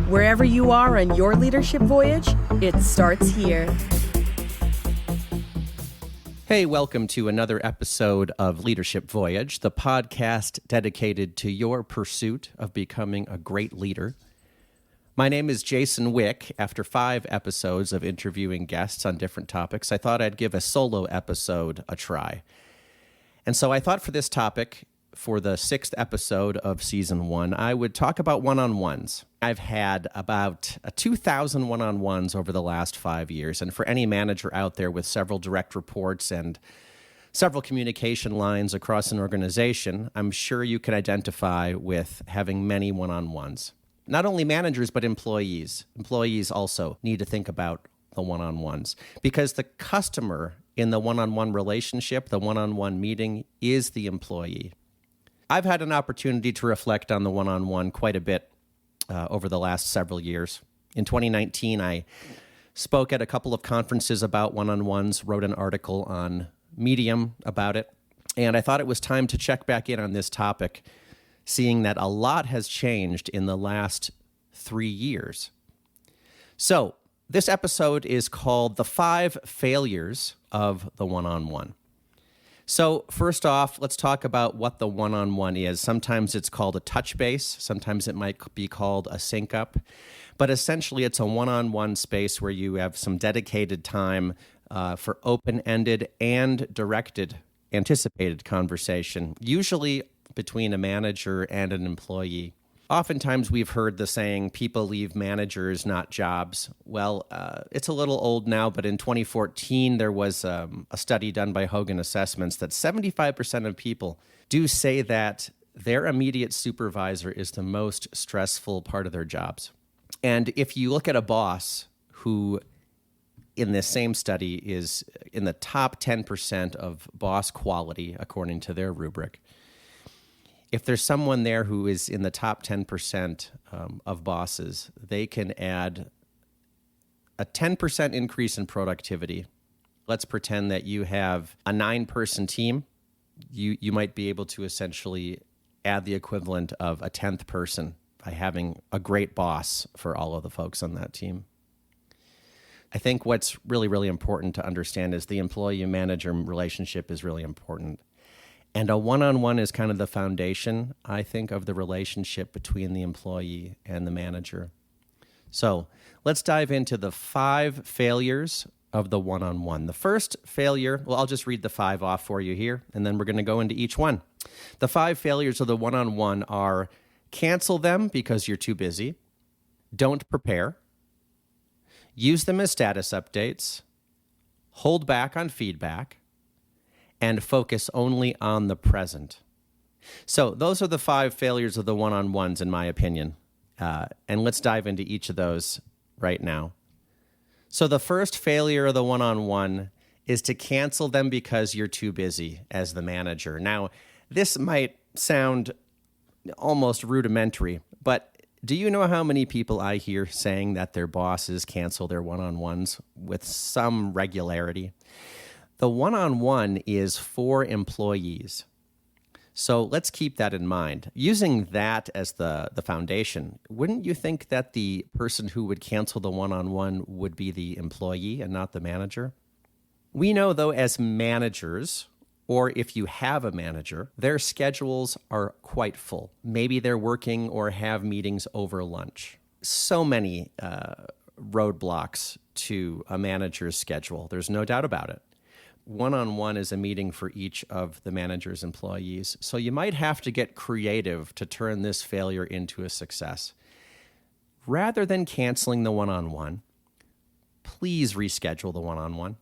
Wherever you are on your leadership voyage, it starts here. Hey, welcome to another episode of Leadership Voyage, the podcast dedicated to your pursuit of becoming a great leader. My name is Jason Wick. After 5 episodes of interviewing guests on different topics, I thought I'd give a solo episode a try. And so I thought for this topic, for the 6th episode of Season 1, I would talk about one-on-ones. I've had about 2,000 one-on-ones over the last 5 years, and for any manager out there with several direct reports and several communication lines across an organization, I'm sure you can identify with having many one-on-ones. Not only managers, but employees. Employees also need to think about the one-on-ones because the customer in the one-on-one relationship, the one-on-one meeting, is the employee. I've had an opportunity to reflect on the one-on-one quite a bit over the last several years. In 2019, I spoke at a couple of conferences about one-on-ones, wrote an article on Medium about it, and I thought it was time to check back in on this topic, seeing that a lot has changed in the last 3 years. So, this episode is called The 5 Failures of the One-on-One. So first off, let's talk about what the one-on-one is. Sometimes it's called a touch base. Sometimes it might be called a sync up. But essentially, it's a one-on-one space where you have some dedicated time for open-ended and directed, anticipated conversation, usually between a manager and an employee. Oftentimes, we've heard the saying, people leave managers, not jobs. Well, it's a little old now, but in 2014, there was a study done by Hogan Assessments that 75% of people do say that their immediate supervisor is the most stressful part of their jobs. And if you look at a boss who, in this same study, is in the top 10% of boss quality, according to their rubric, if there's someone there who is in the top 10% of bosses, they can add a 10% increase in productivity. Let's pretend that you have a 9-person team. You might be able to essentially add the equivalent of a 10th person by having a great boss for all of the folks on that team. I think what's really, really important to understand is the employee-manager relationship is really important. And a one-on-one is kind of the foundation, I think, of the relationship between the employee and the manager. So let's dive into the 5 failures of the one-on-one. The first failure, well, I'll just read the 5 off for you here, and then we're going to go into each one. The 5 failures of the one-on-one are: cancel them because you're too busy, don't prepare, use them as status updates, hold back on feedback, and focus only on the present. So those are the 5 failures of the one-on-ones, in my opinion. And let's dive into each of those right now. So the first failure of the one-on-one is to cancel them because you're too busy as the manager. Now, this might sound almost rudimentary, but do you know how many people I hear saying that their bosses cancel their one-on-ones with some regularity? The one-on-one is for employees. So let's keep that in mind. Using that as the foundation, wouldn't you think that the person who would cancel the one-on-one would be the employee and not the manager? We know, though, as managers, or if you have a manager, their schedules are quite full. Maybe they're working or have meetings over lunch. So many roadblocks to a manager's schedule. There's no doubt about it. One-on-one is a meeting for each of the manager's employees. So you might have to get creative to turn this failure into a success. Rather than canceling the one-on-one, please reschedule the one-on-one.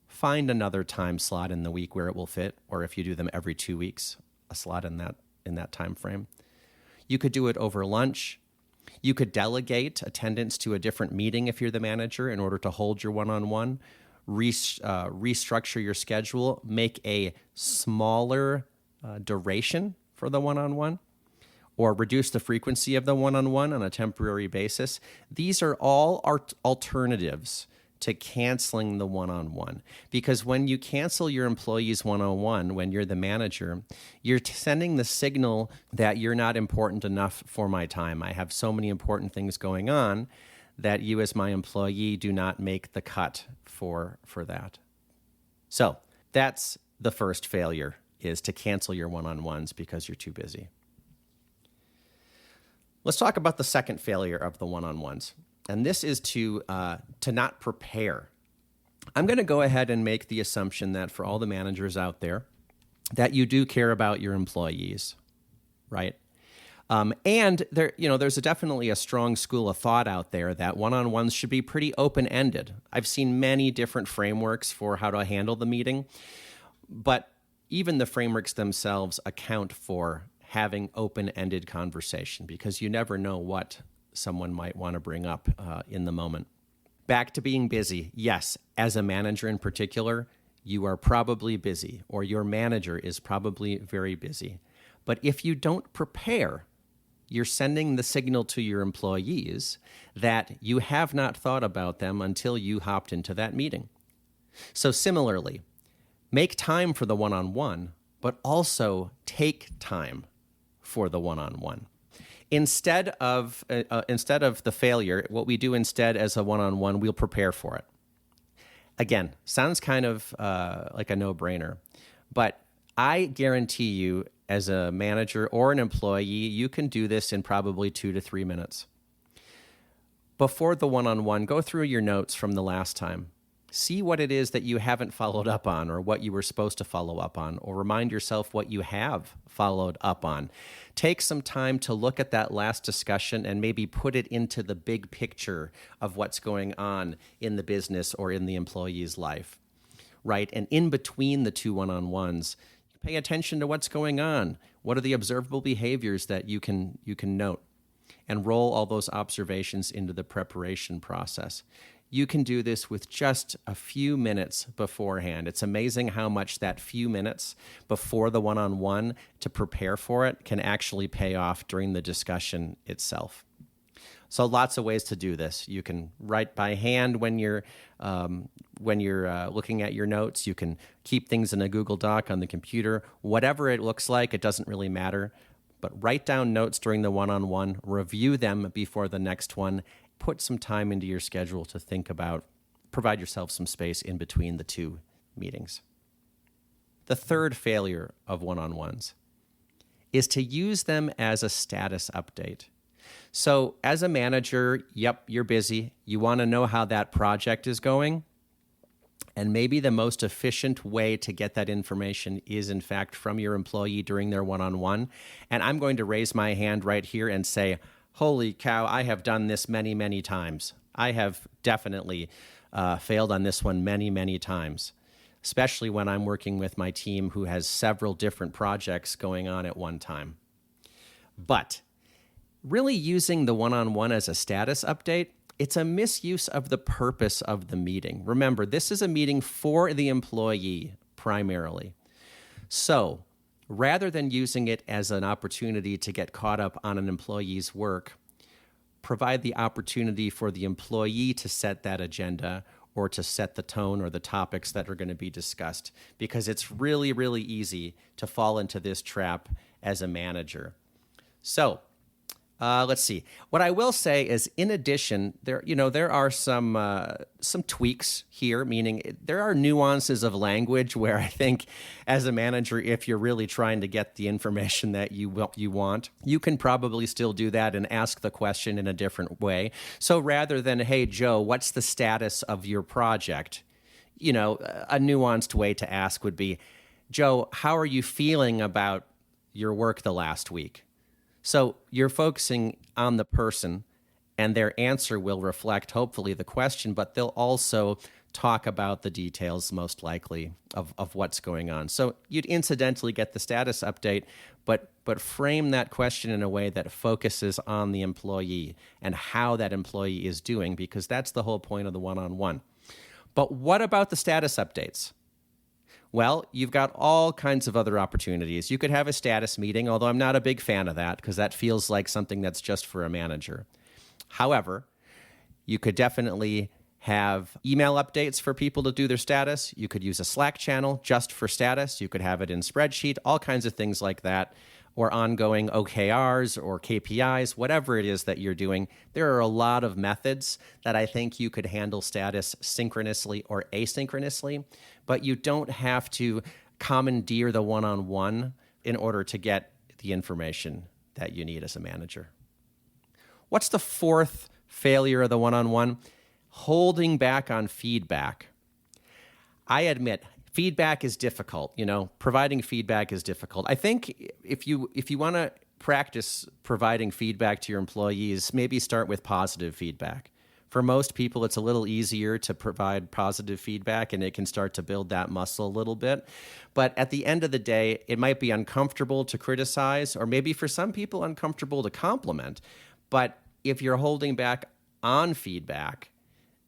Find another time slot in the week where it will fit, or if you do them every 2 weeks, a slot in that time frame. You could do it over lunch. You could delegate attendance to a different meeting if you're the manager in order to hold your one-on-one. Restructure your schedule, make a smaller duration for the one-on-one, or reduce the frequency of the one-on-one on a temporary basis. These are all alternatives to canceling the one-on-one. Because when you cancel your employees one-on-one, when you're the manager, you're sending the signal that you're not important enough for my time. I have so many important things going on that you as my employee do not make the cut for that. So that's the first failure, is to cancel your one-on-ones because you're too busy. Let's talk about the second failure of the one-on-ones. And this is to not prepare. I'm going to go ahead and make the assumption that for all the managers out there, that you do care about your employees, right? And there's definitely a strong school of thought out there that one-on-ones should be pretty open-ended. I've seen many different frameworks for how to handle the meeting, but even the frameworks themselves account for having open-ended conversation because you never know what someone might want to bring up in the moment. Back to being busy. Yes, as a manager in particular, you are probably busy, or your manager is probably very busy. But if you don't prepare, you're sending the signal to your employees that you have not thought about them until you hopped into that meeting. So similarly, make time for the one-on-one, but also take time for the one-on-one. Instead of the failure, what we do instead as a one-on-one, we'll prepare for it. Again, sounds kind of like a no-brainer, but I guarantee you as a manager or an employee, you can do this in probably 2 to 3 minutes. Before the one-on-one, go through your notes from the last time. See what it is that you haven't followed up on or what you were supposed to follow up on, or remind yourself what you have followed up on. Take some time to look at that last discussion and maybe put it into the big picture of what's going on in the business or in the employee's life, right? And in between the two one-on-ones, pay attention to what's going on. What are the observable behaviors that you can note? And roll all those observations into the preparation process. You can do this with just a few minutes beforehand. It's amazing how much that few minutes before the one-on-one to prepare for it can actually pay off during the discussion itself. So lots of ways to do this. You can write by hand when you're looking at your notes. You can keep things in a Google Doc on the computer. Whatever it looks like, it doesn't really matter. But write down notes during the one-on-one, review them before the next one, put some time into your schedule to think about, provide yourself some space in between the two meetings. The third failure of one-on-ones is to use them as a status update. So as a manager, yep, you're busy. You want to know how that project is going. And maybe the most efficient way to get that information is, in fact, from your employee during their one-on-one. And I'm going to raise my hand right here and say, holy cow, I have done this many, many times. I have definitely failed on this one many, many times, especially when I'm working with my team who has several different projects going on at one time. But really using the one-on-one as a status update, it's a misuse of the purpose of the meeting. Remember, this is a meeting for the employee primarily. So rather than using it as an opportunity to get caught up on an employee's work, provide the opportunity for the employee to set that agenda or to set the tone or the topics that are going to be discussed, because it's really, really easy to fall into this trap as a manager. So let's see. What I will say is, in addition, there are some tweaks here, meaning there are nuances of language where I think, as a manager, if you're really trying to get the information that you want, you can probably still do that and ask the question in a different way. So rather than, "Hey Joe, what's the status of your project?" A nuanced way to ask would be, "Joe, how are you feeling about your work the last week?" So you're focusing on the person, and their answer will reflect, hopefully, the question, but they'll also talk about the details, most likely, of what's going on. So you'd incidentally get the status update, but frame that question in a way that focuses on the employee and how that employee is doing, because that's the whole point of the one-on-one. But what about the status updates? Well, you've got all kinds of other opportunities. You could have a status meeting, although I'm not a big fan of that because that feels like something that's just for a manager. However, you could definitely have email updates for people to do their status. You could use a Slack channel just for status. You could have it in spreadsheet, all kinds of things like that, or ongoing OKRs or KPIs, whatever it is that you're doing. There are a lot of methods that I think you could handle status synchronously or asynchronously, but you don't have to commandeer the one-on-one in order to get the information that you need as a manager. What's the fourth failure of the one-on-one? Holding back on feedback. I admit feedback is difficult. Providing feedback is difficult. I think if you want to practice providing feedback to your employees, maybe start with positive feedback. For most people, it's a little easier to provide positive feedback, and it can start to build that muscle a little bit. But at the end of the day, it might be uncomfortable to criticize, or maybe for some people, uncomfortable to compliment. But if you're holding back on feedback,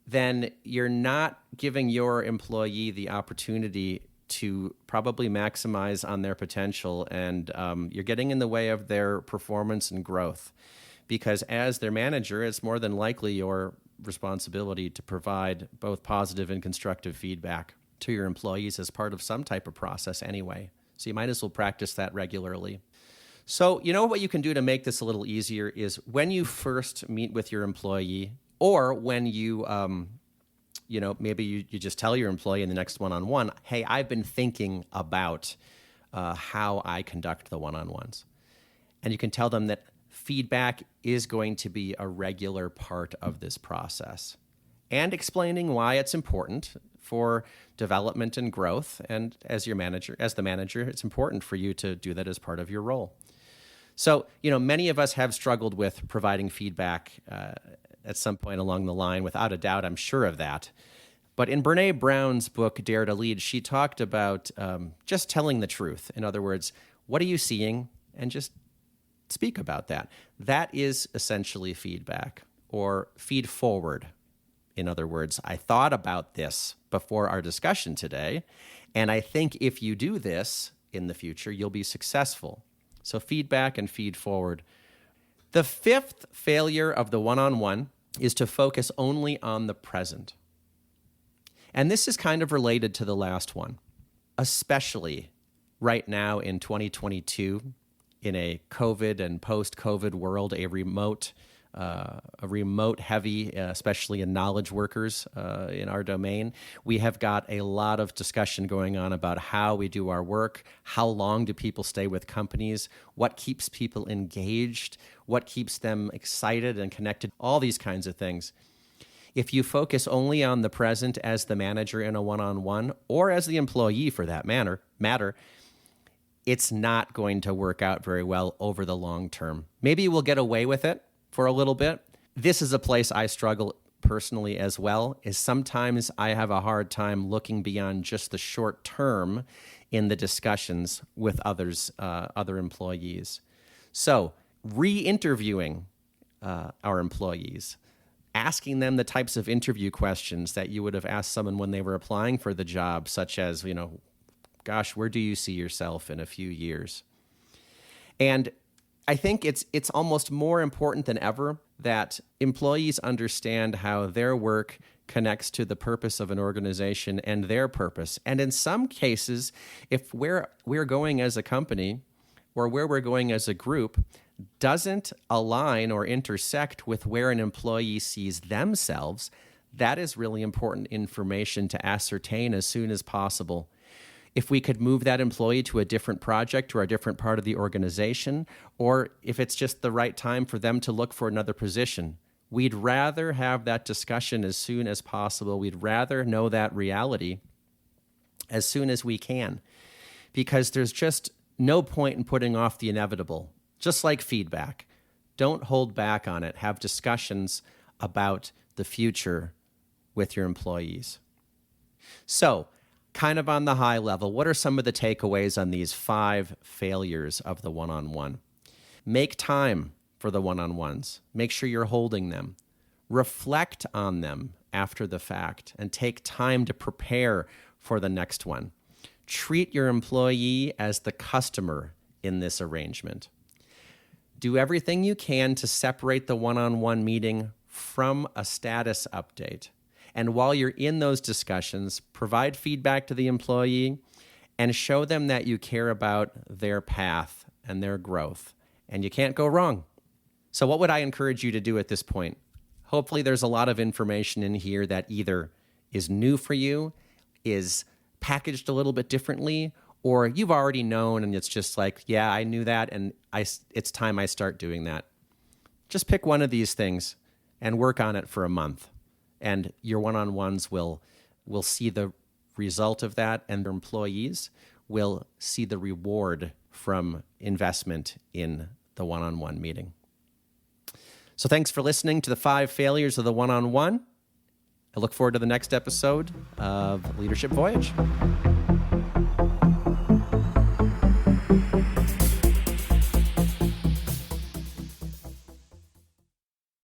then you're not giving your employee the opportunity to probably maximize on their potential, and you're getting in the way of their performance and growth. Because as their manager, it's more than likely your responsibility to provide both positive and constructive feedback to your employees as part of some type of process anyway. So you might as well practice that regularly. So what you can do to make this a little easier is when you first meet with your employee, or when you, maybe you just tell your employee in the next one-on-one, hey, I've been thinking about how I conduct the one-on-ones. And you can tell them that feedback is going to be a regular part of this process, and explaining why it's important for development and growth. And as the manager, it's important for you to do that as part of your role. So, many of us have struggled with providing feedback at some point along the line. Without a doubt, I'm sure of that. But in Brené Brown's book, Dare to Lead, she talked about just telling the truth. In other words, what are you seeing? And just speak about that. That is essentially feedback, or feed forward. In other words, I thought about this before our discussion today, and I think if you do this in the future, you'll be successful. So feedback and feed forward. The fifth failure of the one-on-one is to focus only on the present. And this is kind of related to the last one, especially right now in 2022, in a COVID and post-COVID world, a remote heavy, especially in knowledge workers in our domain. We have got a lot of discussion going on about how we do our work, how long do people stay with companies, what keeps people engaged, what keeps them excited and connected, all these kinds of things. If you focus only on the present as the manager in a one-on-one, or as the employee for that matter, it's not going to work out very well over the long term. Maybe we'll get away with it for a little bit. This is a place I struggle personally as well, is sometimes I have a hard time looking beyond just the short term in the discussions with other employees. So re-interviewing our employees, asking them the types of interview questions that you would have asked someone when they were applying for the job, such as, gosh, where do you see yourself in a few years? And I think it's almost more important than ever that employees understand how their work connects to the purpose of an organization and their purpose. And in some cases, if where we're going as a company or where we're going as a group doesn't align or intersect with where an employee sees themselves, that is really important information to ascertain as soon as possible. If we could move that employee to a different project or a different part of the organization, or if it's just the right time for them to look for another position, we'd rather have that discussion as soon as possible. We'd rather know that reality as soon as we can, because there's just no point in putting off the inevitable. Just like feedback, don't hold back on it. Have discussions about the future with your employees. So, kind of on the high level, what are some of the takeaways on these 5 failures of the one-on-one? Make time for the one-on-ones. Make sure you're holding them. Reflect on them after the fact and take time to prepare for the next one. Treat your employee as the customer in this arrangement. Do everything you can to separate the one-on-one meeting from a status update. And while you're in those discussions, provide feedback to the employee and show them that you care about their path and their growth. And you can't go wrong. So what would I encourage you to do at this point? Hopefully there's a lot of information in here that either is new for you, is packaged a little bit differently, or you've already known and it's just like, yeah, I knew that and it's time I start doing that. Just pick one of these things and work on it for a month. And your one-on-ones will see the result of that, and their employees will see the reward from investment in the one-on-one meeting. So thanks for listening to the 5 failures of the one-on-one. I look forward to the next episode of Leadership Voyage.